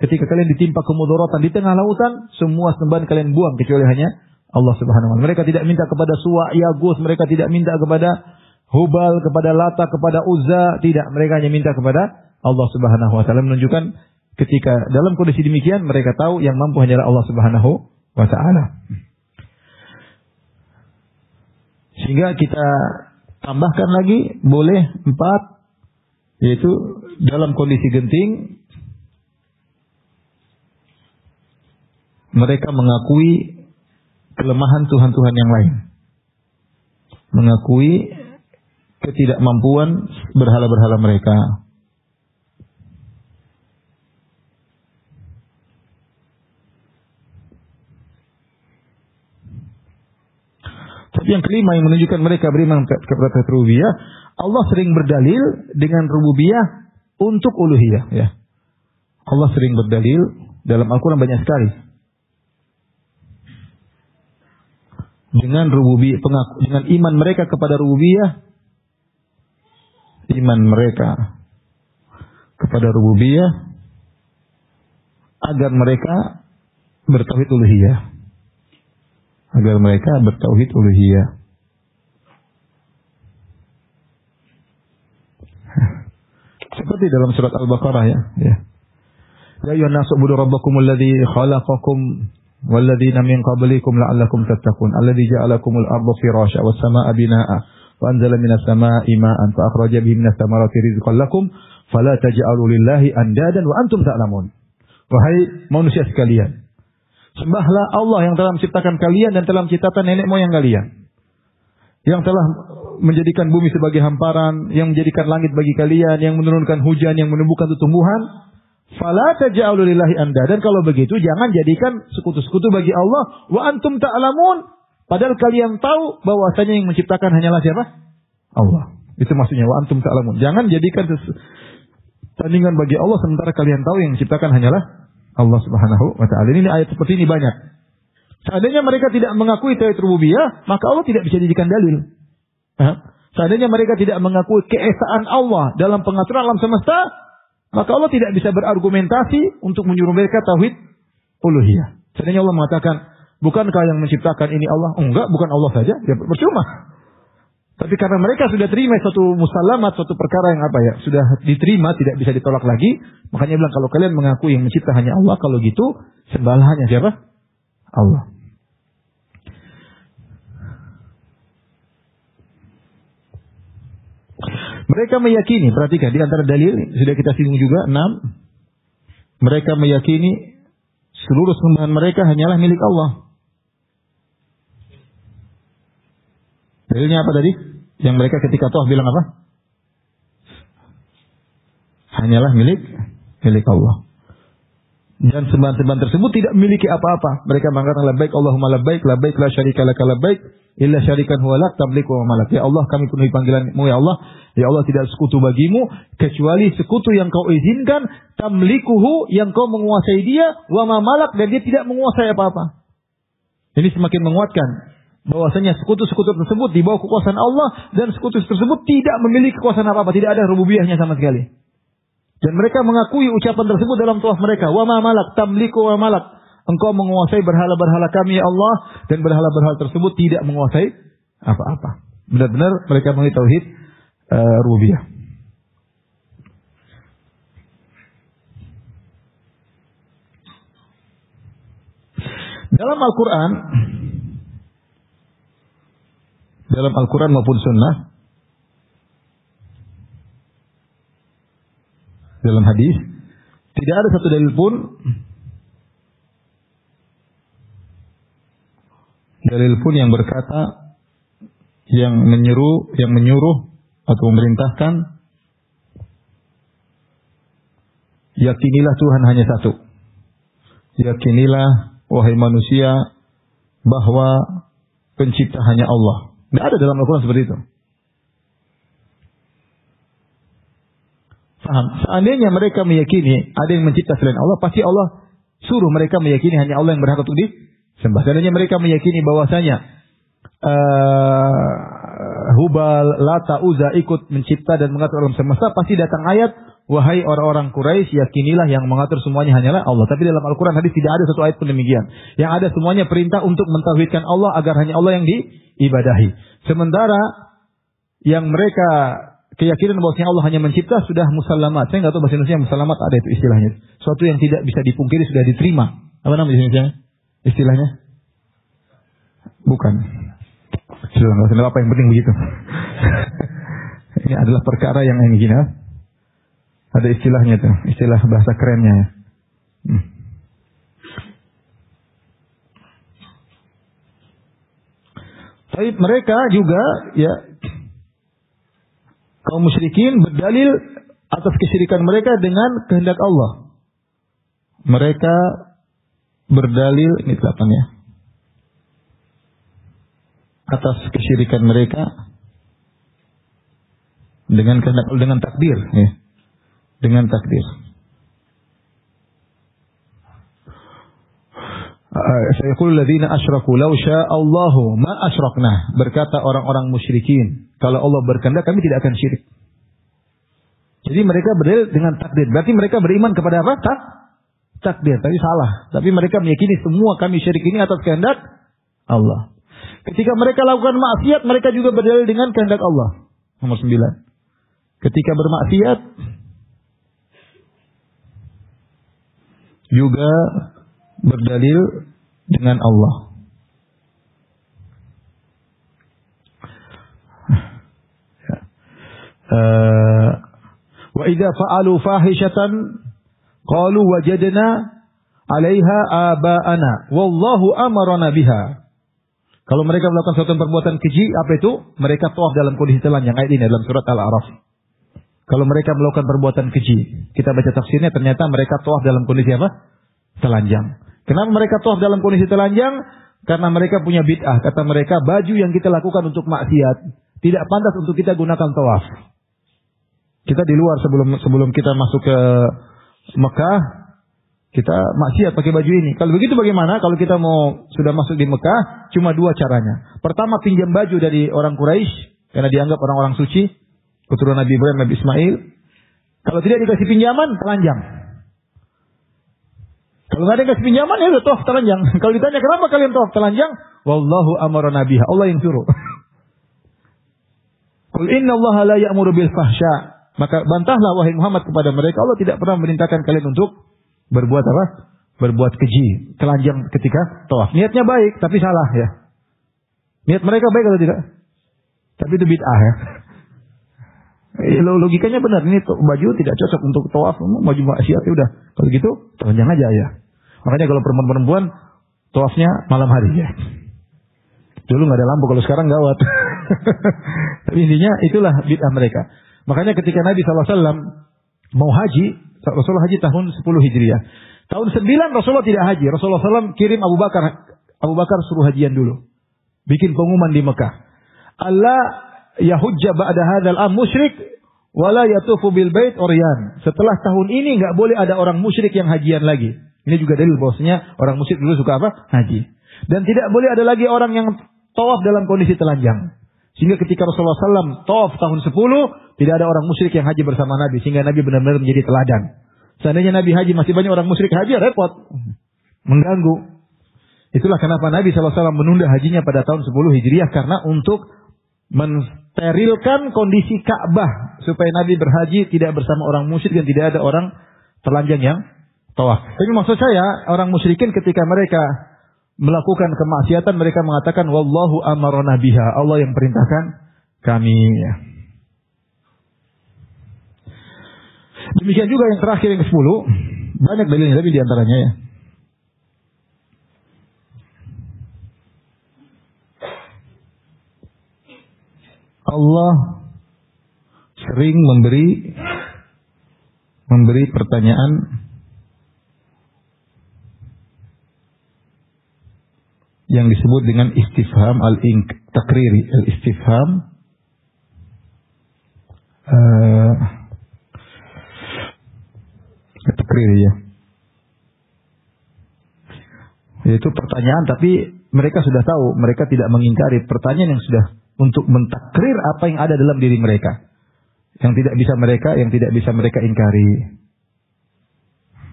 Ketika kalian ditimpa kemudaratan di tengah lautan, semua sembahan kalian buang kecuali hanya Allah Subhanahu wa taala. Mereka tidak minta kepada Suwa, Yagus, mereka tidak minta kepada Hubal, kepada Lata, kepada Uzza, tidak. Mereka hanya minta kepada Allah Subhanahu wa taala, menunjukkan ketika dalam kondisi demikian mereka tahu yang mampu hanyalah Allah Subhanahu wa taala. Sehingga kita tambahkan lagi boleh 4, yaitu dalam kondisi genting mereka mengakui kelemahan Tuhan-Tuhan yang lain. Mengakui ketidakmampuan berhala-berhala mereka. Tapi yang kelima yang menunjukkan mereka beriman kepada rububiyah, Allah sering berdalil dengan rububiyah untuk uluhiyah. Ya. Allah sering berdalil dalam Al-Quran banyak sekali. Dengan rububiyah, dengan iman mereka kepada rububiyah, iman mereka kepada rububiyah agar mereka bertauhid uluhiyah. Agar mereka bertauhid uluhiyah. Seperti dalam surat Al-Baqarah ya. Ya ayyuhan nasu ubudu rabbakumul ladzi khalaqakum والذين من قبلكم لعلكم تتقون الذي جعلكم الأرض فراشا والسماء بناء وأنزل من السماء ماء فأخرج به من الثمرات رزقا لكم فلا تجعلوا لله أندادا وأنتم تعلمون. Wahai manusia sekalian, sembahlah Allah yang telah menciptakan kalian dan telah menciptakan nenek moyang kalian, yang telah menjadikan bumi sebagai hamparan, yang menjadikan langit bagi kalian, yang menurunkan hujan, yang menumbuhkan tumbuhan. Fala taj'alu lillahi anda. Dan kalau begitu jangan jadikan sekutu-sekutu bagi Allah. Wa antum ta'lamun. Padahal kalian tahu bahwasanya yang menciptakan hanyalah siapa? Allah. Itu maksudnya wa antum ta'lamun. Jangan jadikan tandingan bagi Allah sementara kalian tahu yang menciptakan hanyalah Allah Subhanahu wa taala. Ini ayat seperti ini banyak. Seandainya mereka tidak mengakui tauhid rububiyah, maka Allah tidak bisa dijadikan dalil. Seandainya mereka tidak mengakui keesaan Allah dalam pengaturan alam semesta, maka Allah tidak bisa berargumentasi untuk menyuruh mereka tauhid uluhiyah. Seandainya Allah mengatakan, bukankah yang menciptakan ini Allah? Enggak, bukan Allah saja. Ya percuma. Tapi karena mereka sudah terima suatu musalamat, suatu perkara yang sudah diterima, tidak bisa ditolak lagi, makanya bilang kalau kalian mengakui yang mencipta hanya Allah, kalau gitu sembahlah hanya siapa? Allah. Mereka meyakini, perhatikan di antara dalil sudah kita singgung juga 6. Mereka meyakini seluruh sembahan mereka hanyalah milik Allah. Dalilnya apa tadi? Yang mereka ketika tawaf bilang apa? Hanyalah milik Allah. Dan sembahan-sembahan tersebut tidak memiliki apa-apa. Mereka mengatakan labbaik Allahumma labbaik, labbaik la syarika laka labbaik, illa syarikan huwa lak tamliku wa malak. Ya Allah, kami penuhi panggilan-Mu ya Allah. Ya Allah, tidak sekutu bagimu kecuali sekutu yang Kau izinkan, tamlikuhu yang Kau menguasai dia, wa ma malak dan dia tidak menguasai apa-apa. Ini semakin menguatkan bahwasanya sekutu-sekutu tersebut di bawah kekuasaan Allah dan sekutu tersebut tidak memiliki kekuasaan apa-apa, tidak ada rububiyahnya sama sekali. Dan mereka mengakui ucapan tersebut dalam tawaf mereka. Wa ma malak tamliku wa malak. Engkau menguasai berhala-berhala kami ya Allah, dan berhala-berhala tersebut tidak menguasai apa-apa. Benar-benar mereka mengakui tauhid rububiyah. Dalam Al-Quran maupun Sunnah, dalam hadis, tidak ada satu dalil pun yang berkata, yang menyuruh atau memerintahkan, yakinilah Tuhan hanya satu. Yakinilah wahai manusia bahwa pencipta hanya Allah. Tidak ada dalam Al-Quran seperti itu. Paham? Seandainya mereka meyakini ada yang mencipta selain Allah, pasti Allah suruh mereka meyakini hanya Allah yang berhak untuk disembah. Seandainya mereka meyakini bahwasanya Hubal, Lata, Uzza ikut mencipta dan mengatur alam semesta, pasti datang ayat, wahai orang-orang Quraisy, yakinilah yang mengatur semuanya hanyalah Allah. Tapi dalam Al-Quran hadis tidak ada satu ayat pun demikian. Yang ada semuanya perintah untuk mentauhidkan Allah agar hanya Allah yang diibadahi. Sementara yang mereka keyakinan bahwasanya Allah hanya mencipta sudah musallamat. Saya nggak tahu bahasa Indonesia musallamat ada itu istilahnya. Suatu yang tidak bisa dipungkiri sudah diterima. Apa namanya Indonesia? Istilahnya? Bukan. Sudah nggak usah apa yang penting begitu. Ini adalah perkara yang gini. Ada istilahnya tuh, istilah bahasa kerennya. Tapi mereka juga kaum musyrikin berdalil atas kesyirikan mereka dengan kehendak Allah. Mereka berdalil ini 8 ya. Atas kesyirikan mereka dengan kehendak, dengan takdir ya. Dengan takdir. Sayaqul ladzina asyraku law syaa Allahu ma asyrakna. Berkata orang-orang musyrikin, kalau Allah berkehendak kami tidak akan syirik. Jadi mereka berdalil dengan takdir. Berarti mereka beriman kepada apa? Takdir. Tapi salah. Tapi mereka meyakini semua kami syirik ini atas kehendak Allah. Ketika mereka lakukan maksiat, mereka juga berdalil dengan kehendak Allah. Nomor 9. Ketika bermaksiat juga berdalil dengan Allah. Wa idza fa'alu fahishatan qalu wajadna 'alaiha aba'ana wallahu amarna biha. Kalau mereka melakukan suatu perbuatan keji, apa itu? Mereka tawaf dalam kondisi telanjang. Ayat ini dalam surat Al-A'raf. Kalau mereka melakukan perbuatan keji, kita baca tafsirnya, ternyata mereka tawaf dalam kondisi apa? Telanjang. Kenapa mereka tawaf dalam kondisi telanjang? Karena mereka punya bid'ah. Kata mereka, baju yang kita lakukan untuk maksiat tidak pantas untuk kita gunakan tawaf. Kita di luar sebelum kita masuk ke Mekah, kita maksiat pakai baju ini. Kalau begitu bagaimana? Kalau kita mau sudah masuk di Mekah, cuma dua caranya. Pertama, pinjam baju dari orang Quraisy karena dianggap orang-orang suci, keturunan Nabi Ibrahim, Nabi Ismail. Kalau tidak dikasih pinjaman, telanjang. Kalau nggak ada yang kasih pinjaman, ya udah tawaf telanjang. Kalau ditanya kenapa kalian tawaf telanjang, wallahu amarna biha, Allah yang suruh. Qul inna Allah la ya'muru bil fahsya. Maka bantahlah wahai Muhammad kepada mereka, Allah tidak pernah memerintahkan kalian untuk berbuat apa? Berbuat keji, telanjang ketika tawaf. Niatnya baik, tapi salah ya. Niat mereka baik atau tidak? Tapi itu bid'ah ya. Logikanya benar, ini baju tidak cocok untuk tawaf, baju maksiat ya udah. Kalau gitu telanjang aja ya. Makanya kalau perempuan-perempuan tawafnya malam hari ya. Dulu nggak ada lampu, kalau sekarang gawat. Tapi intinya itulah bid'ah mereka. Makanya ketika Nabi SAW mau haji, Rasulullah haji tahun 10 Hijriah. Tahun 9 Rasulullah tidak haji. Rasulullah SAW kirim Abu Bakar suruh hajian dulu. Bikin pengumuman di Mekah. Allah yahujja ba'da hadzal am musyrik wala yatufu bil bait uryan. Setelah tahun ini enggak boleh ada orang musyrik yang hajian lagi. Ini juga dalil bahwasanya orang musyrik dulu suka apa? Haji. Dan tidak boleh ada lagi orang yang tawaf dalam kondisi telanjang. Sehingga ketika Rasulullah SAW tawaf tahun 10, tidak ada orang musyrik yang haji bersama Nabi. Sehingga Nabi benar-benar menjadi teladan. Seandainya Nabi haji masih banyak orang musyrik haji, repot. Mengganggu. Itulah kenapa Nabi SAW menunda hajinya pada tahun 10 Hijriah. Karena untuk mensterilkan kondisi Ka'bah. Supaya Nabi berhaji tidak bersama orang musyrik dan tidak ada orang telanjang yang tawaf. Tapi maksud saya, orang musyrikin ketika mereka melakukan kemaksiatan, mereka mengatakan wallahu amarna biha, Allah yang perintahkan kami ya. Demikian juga yang terakhir yang ke-10, banyak dalilnya tapi di antaranya ya. Allah sering memberi pertanyaan yang disebut dengan istifham al-takriri, al-istifham takriri ya. Yaitu pertanyaan tapi mereka sudah tahu, mereka tidak mengingkari, pertanyaan yang sudah untuk mentakrir apa yang ada dalam diri mereka. Yang tidak bisa mereka ingkari.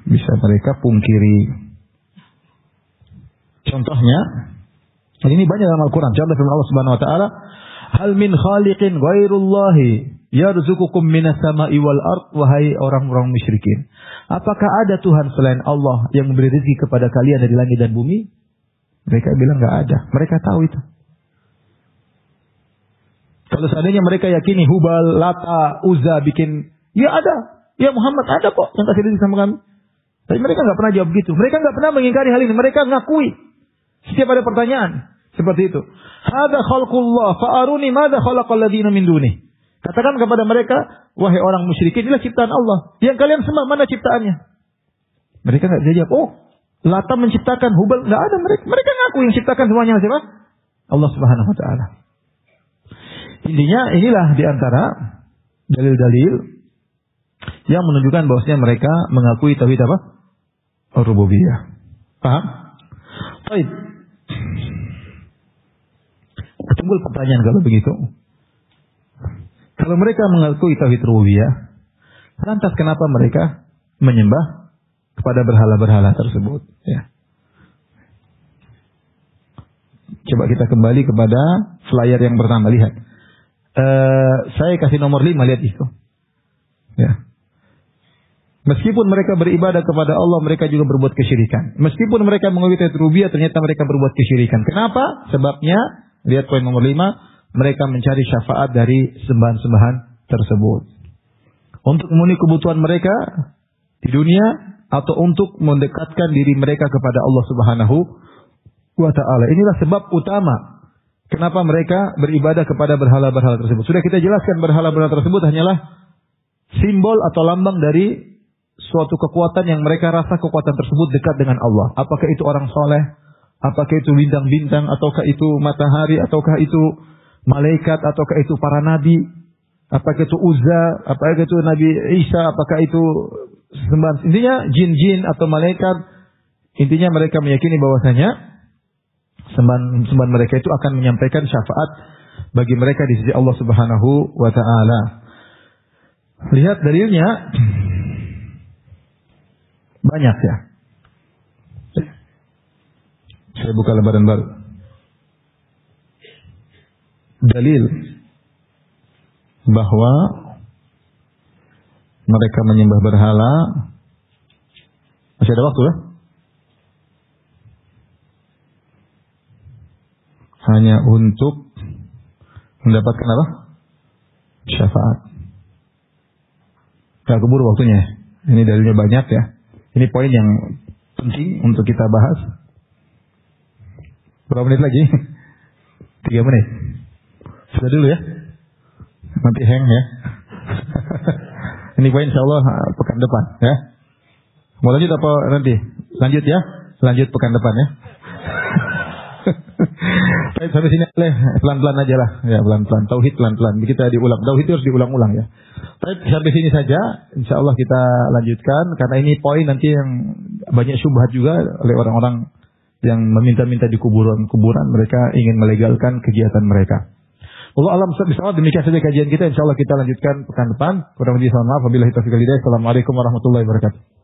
Bisa mereka pungkiri. Contohnya, ini banyak dalam Al-Quran. Contoh firman Allah Subhanahu Wa Taala, hal min khaliqin ghairullahi yarzuqukum minas sama'i wal ard, wahai orang-orang musyrikin. Apakah ada Tuhan selain Allah yang memberi rezeki kepada kalian dari langit dan bumi? Mereka bilang enggak ada. Mereka tahu itu. Kalau seandainya mereka yakini Hubal, Lata, Uzza bikin, ya ada. Ya Muhammad ada kok yang kasih rezeki sama kami. Tapi mereka enggak pernah jawab gitu. Mereka enggak pernah mengingkari hal ini. Mereka ngakui. Setiap ada pertanyaan seperti itu. Hada khalqullah fa'aruni madza khalaqal ladzina min dunih. Katakan kepada mereka, wahai orang musyrikin, inilah ciptaan Allah. Yang kalian sembah mana ciptaannya? Mereka enggak bisa jawab. Oh, Lata menciptakan, Hubal enggak ada. Mereka ngaku yang ciptakan semuanya siapa? Allah Subhanahu wa taala. Intinya inilah di antara dalil-dalil yang menunjukkan bahwasanya mereka mengakui tauhid apa? Rububiyah. Paham? Baik. Timbul pertanyaan kalau begitu. Kalau mereka mengakui tauhid rububiyah, lantas kenapa mereka menyembah kepada berhala-berhala tersebut? Ya. Coba kita kembali kepada flyer yang pertama, lihat. Saya kasih nomor 5, lihat itu. Ya. Meskipun mereka beribadah kepada Allah, mereka juga berbuat kesyirikan. Meskipun mereka mengakui tauhid rububiyah, ternyata mereka berbuat kesyirikan. Kenapa? Sebabnya, lihat poin nomor 5, mereka mencari syafaat dari sembahan-sembahan tersebut. Untuk memenuhi kebutuhan mereka di dunia, atau untuk mendekatkan diri mereka kepada Allah Subhanahu wa Ta'ala. Inilah sebab utama Kenapa mereka beribadah kepada berhala-berhala tersebut? Sudah kita jelaskan berhala-berhala tersebut hanyalah simbol atau lambang dari suatu kekuatan yang mereka rasa kekuatan tersebut dekat dengan Allah. Apakah itu orang soleh, apakah itu bintang-bintang, ataukah itu matahari, ataukah itu malaikat, ataukah itu para nabi, apakah itu Uzza, apakah itu Nabi Isa, apakah itu sembahan. Intinya jin-jin atau malaikat. Intinya mereka meyakini bahwasanya sembahan mereka itu akan menyampaikan syafaat bagi mereka di sisi Allah Subhanahu wa taala. Lihat dalilnya banyak ya. Saya buka lembaran baru. Dalil bahwa mereka menyembah berhala. Masih ada waktu ya? Hanya untuk mendapatkan apa? Syafaat. Gak keburu waktunya. Ini dalilnya banyak ya. Ini poin yang penting untuk kita bahas. Berapa menit lagi? 3 menit. Sudah dulu ya. Nanti hang ya. Ini poin insyaallah pekan depan ya. Mau lanjut apa nanti? Lanjut ya. Lanjut pekan depan ya. Baik, sampai sini pelan-pelan aja lah. Ya, pelan-pelan. Tauhid pelan-pelan. Kita diulang. Tauhid itu harus diulang-ulang ya. Baik, sampai sini saja. Insyaallah kita lanjutkan. Karena ini poin nanti yang banyak syubhat juga oleh orang-orang yang meminta-minta di kuburan. Mereka ingin melegalkan kegiatan mereka. Allah alam bisawab, demikian saja kajian kita. Insyaallah kita lanjutkan pekan depan. Kurang lebih mohon maaf. Wabillahi taufiq wal hidayah. Assalamualaikum warahmatullahi wabarakatuh.